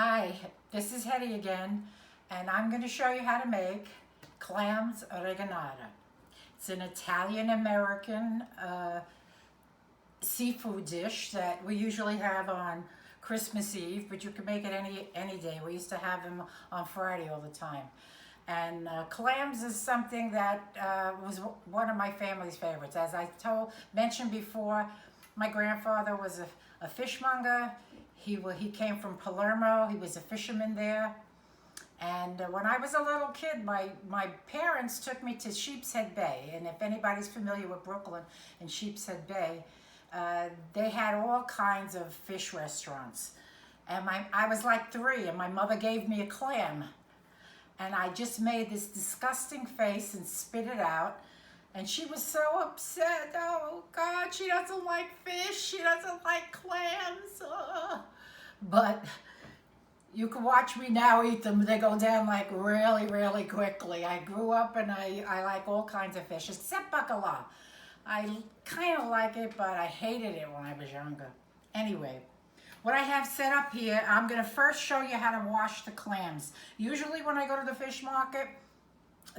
Hi, this is Hedy again, and I'm going to show you how to make Clams Oreganata. It's an Italian-American seafood dish that we usually have on Christmas Eve, but you can make it any day. We used to have them on Friday all the time. And clams is something that was one of my family's favorites. As I mentioned before, my grandfather was a fishmonger. He came from Palermo. He was a fisherman there. And when I was a little kid, my parents took me to Sheepshead Bay. And if anybody's familiar with Brooklyn and Sheepshead Bay, they had all kinds of fish restaurants. And I was like 3, and my mother gave me a clam. And I just made this disgusting face and spit it out. And she was so upset. Oh, God, she doesn't like fish. She doesn't like clams. But you can watch me now eat them. They go down like really, really quickly. I grew up and I like all kinds of fish, except bacalao. I kind of like it, but I hated it when I was younger. Anyway, what I have set up here, I'm going to first show you how to wash the clams. Usually when I go to the fish market,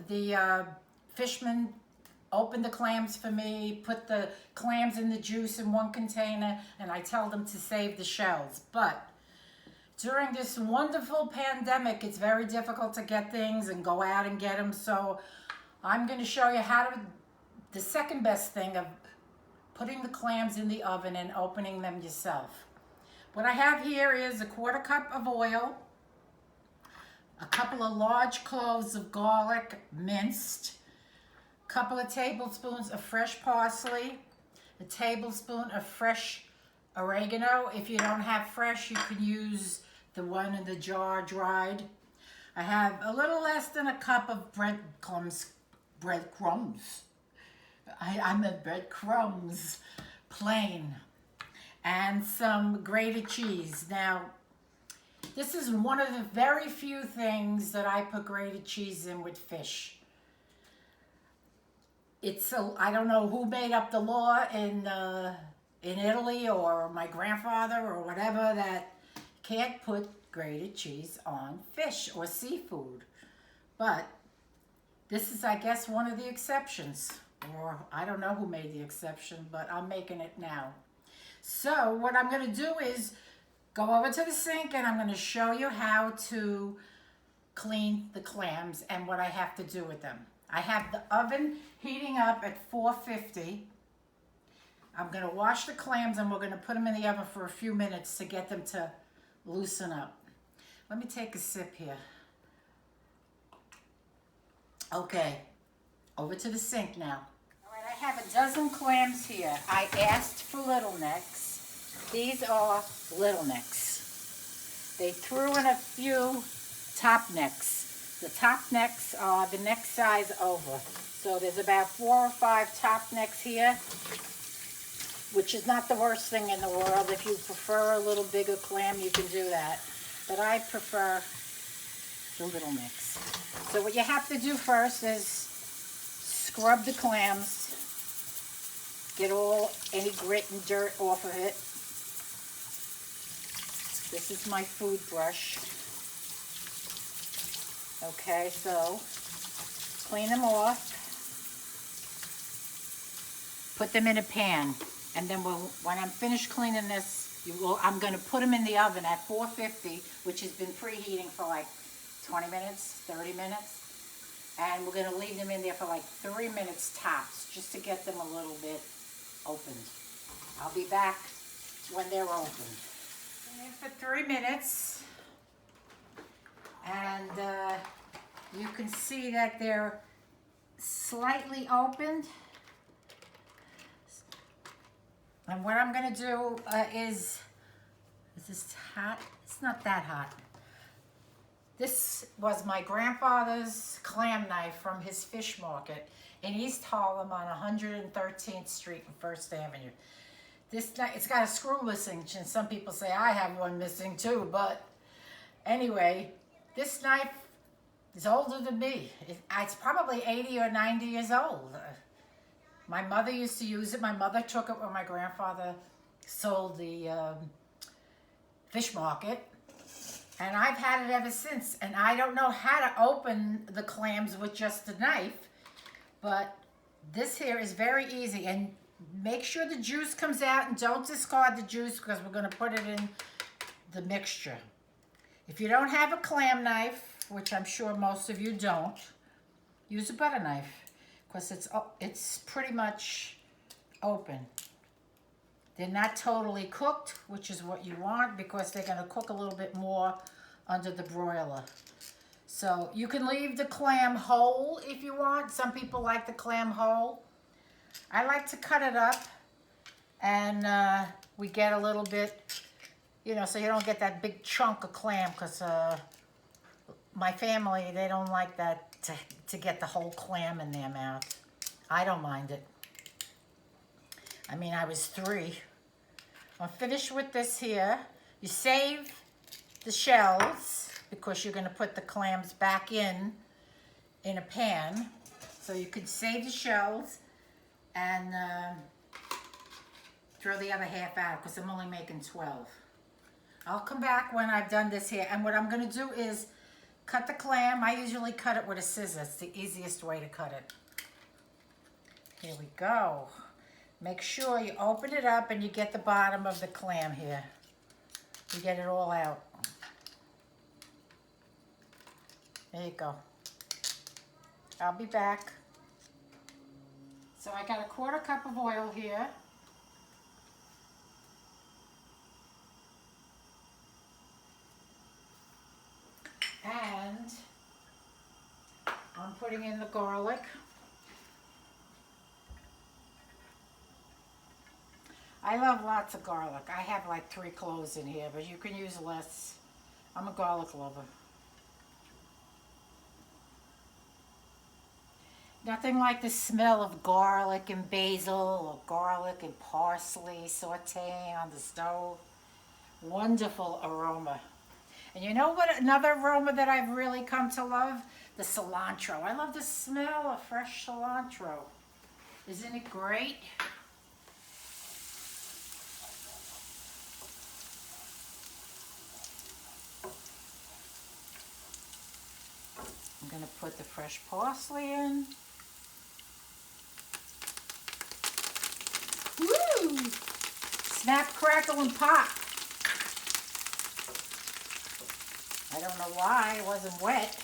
the fishermen open the clams for me, put the clams in the juice in one container, and I tell them to save the shells. But during this wonderful pandemic, it's very difficult to get things and go out and get them. So I'm going to show you the second best thing of putting the clams in the oven and opening them yourself. What I have here is a 1/4 cup of oil, a couple of large cloves of garlic minced, a couple of tablespoons of fresh parsley, a tablespoon of fresh oregano. If you don't have fresh, you can use the one in the jar dried. I have a little less than a cup of breadcrumbs. I meant breadcrumbs, plain. And some grated cheese. Now, this is one of the very few things that I put grated cheese in with fish. I don't know who made up the law in Italy or my grandfather or whatever that can't put grated cheese on fish or seafood. But this is, I guess, one of the exceptions. Or I don't know who made the exception, but I'm making it now. So what I'm going to do is go over to the sink and I'm going to show you how to clean the clams and what I have to do with them. I have the oven heating up at 450. I'm going to wash the clams and we're going to put them in the oven for a few minutes to get them to loosen up. Let me take a sip here. Okay, over to the sink now. I have a dozen clams here. I asked for little necks. These are little necks. They threw in a few top necks. The top necks are the neck size over. So there's about 4 or 5 top necks here, which is not the worst thing in the world. If you prefer a little bigger clam, you can do that. But I prefer the little necks. So what you have to do first is scrub the clams. Get any grit and dirt off of it. This is my food brush. Okay, so clean them off. Put them in a pan. And then when I'm finished cleaning this, I'm going to put them in the oven at 450, which has been preheating for like 20 minutes, 30 minutes. And we're going to leave them in there for like 3 minutes tops, just to get them a little bit opened. I'll be back when they're open. In for 3 minutes, and you can see that they're slightly opened. And what I'm going to do is this hot? It's not that hot. This was my grandfather's clam knife from his fish market in East Harlem on 113th Street and First Avenue. This knife, it's got a screw missing, and some people say I have one missing too, but anyway, this knife is older than me. It's probably 80 or 90 years old. My mother used to use it. My mother took it when my grandfather sold the fish market. And I've had it ever since. And I don't know how to open the clams with just a knife. But this here is very easy. And make sure the juice comes out and don't discard the juice because we're going to put it in the mixture. If you don't have a clam knife, which I'm sure most of you don't, use a butter knife because it's pretty much open. They're not totally cooked, which is what you want because they're going to cook a little bit more under the broiler. So you can leave the clam whole if you want. Some people like the clam whole. I like to cut it up and we get a little bit, you know, so you don't get that big chunk of clam because my family, they don't like that to get the whole clam in their mouth. I don't mind it. I mean, I was 3. I'm finished with this here. You save the shells because you're going to put the clams back in a pan. So you could save the shells and throw the other half out because I'm only making 12. I'll come back when I've done this here. And what I'm going to do is cut the clam. I usually cut it with a scissor. It's the easiest way to cut it. Here we go. Make sure you open it up and you get the bottom of the clam here. You get it all out. There you go. I'll be back. So I got a 1/4 cup of oil here. And I'm putting in the garlic. I love lots of garlic. I have like 3 cloves in here, but you can use less. I'm a garlic lover. Nothing like the smell of garlic and basil or garlic and parsley sauteing on the stove. Wonderful aroma. And you know what, another aroma that I've really come to love? The cilantro. I love the smell of fresh cilantro. Isn't it great? I'm going to put the fresh parsley in. Woo! Snap, crackle, and pop. I don't know why it wasn't wet.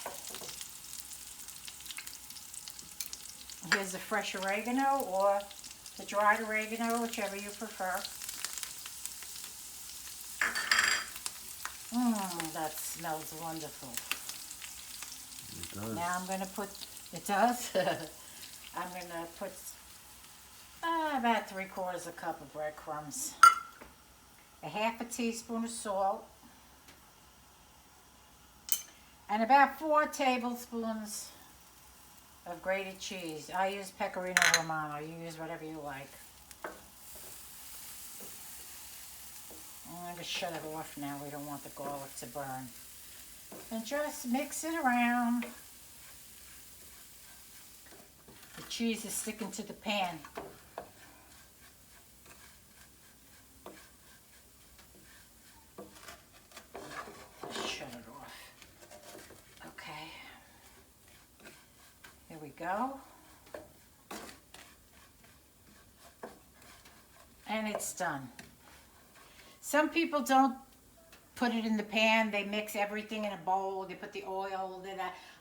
Here's the fresh oregano or the dried oregano, whichever you prefer. That smells wonderful. It does. Now I'm going to put, it does? I'm going to put about 3/4 cup of breadcrumbs. A 1/2 teaspoon of salt. And about 4 tablespoons of grated cheese. I use Pecorino Romano. You use whatever you like. I'm going to shut it off now. We don't want the garlic to burn. And just mix it around. The cheese is sticking to the pan. Shut it off. Okay. Here we go. And it's done. Some people don't put it in the pan. They mix everything in a bowl. They put the oil.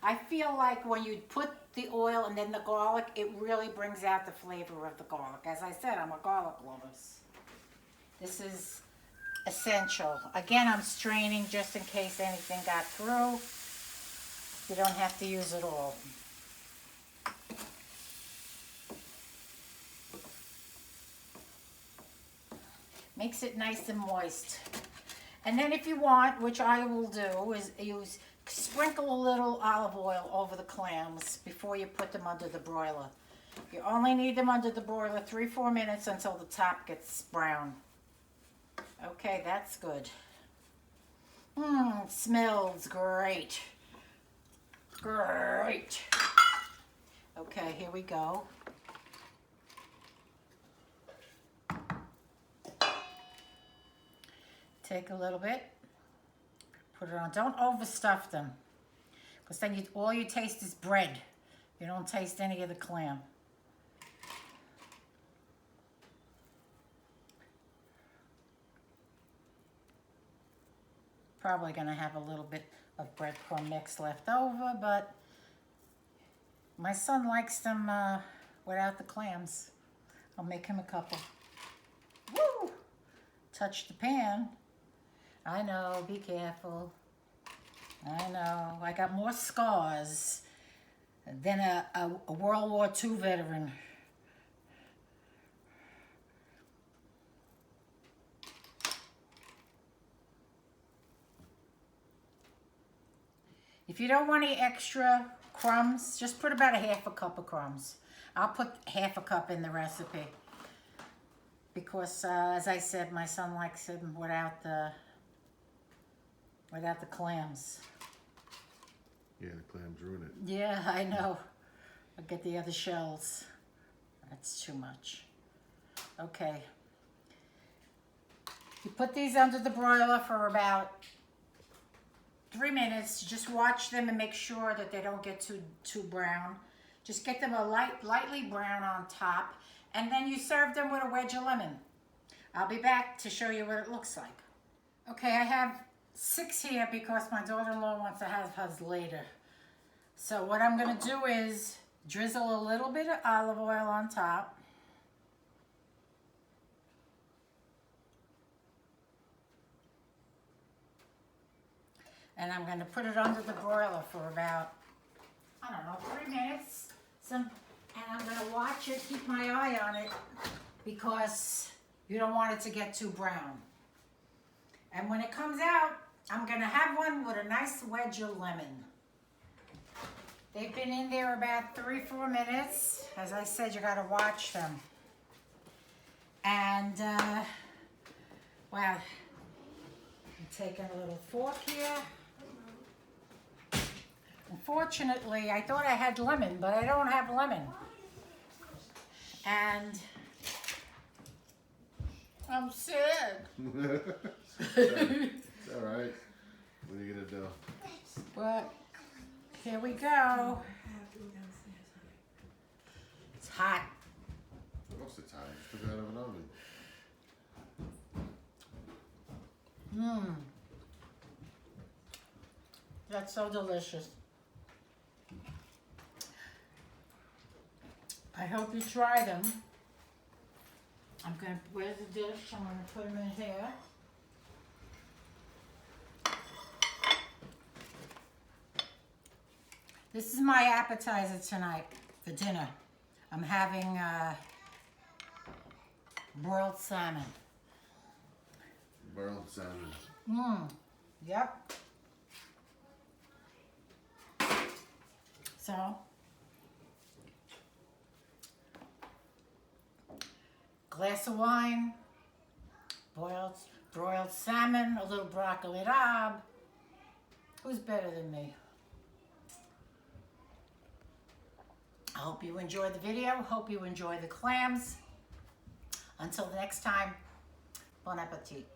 I feel like when you put the oil and then the garlic, it really brings out the flavor of the garlic. As I said, I'm a garlic lover. This is essential. Again, I'm straining just in case anything got through. You don't have to use it all. Makes it nice and moist. And then if you want, which I will do, is sprinkle a little olive oil over the clams before you put them under the broiler. You only need them under the broiler 3-4 minutes until the top gets brown. Okay, that's good. It smells great. Great. Okay, here we go. Take a little bit, put Put it on. Don't overstuff them, because then all you taste is bread. You don't taste any of the clam. Probably going to have a little bit of breadcrumb mix left over, but my son likes them without the clams. I'll make him a couple. Woo! Touch the pan. I know, be careful. I know, I got more scars than a World War II veteran. If you don't want any extra crumbs, just put about a half a cup of crumbs. I'll put half a cup in the recipe because, as I said, my son likes them without the clams. Yeah, the clams ruin it. Yeah, I know. I'll get the other shells. That's too much. Okay. You put these under the broiler for about 3 minutes. Just watch them and make sure that they don't get too brown. Just get them a lightly brown on top, and then you serve them with a wedge of lemon. I'll be back to show you what it looks like. Okay, I have 6 here because my daughter-in-law wants to have hers later. So what I'm going to do is drizzle a little bit of olive oil on top. And I'm going to put it under the broiler for about, I don't know, 3 minutes. And I'm going to watch it, keep my eye on it, because you don't want it to get too brown. And when it comes out, I'm going to have one with a nice wedge of lemon. They've been in there about 3-4 minutes. As I said, you got to watch them. And, wow, I'm taking a little fork here. Unfortunately, I thought I had lemon, but I don't have lemon. And I'm sad. It's all right. What are you gonna do? But here we go. It's hot. Most of the time, just took it out of an oven. Mmm. That's so delicious. I hope you try them. Where's the dish? I'm gonna put them in here. This is my appetizer tonight for dinner. I'm having broiled salmon. Broiled salmon. Mmm. Yep. So, glass of wine, broiled salmon, a little broccoli rabe. Who's better than me? I hope you enjoyed the video. Hope you enjoy the clams. Until the next time, bon appetit.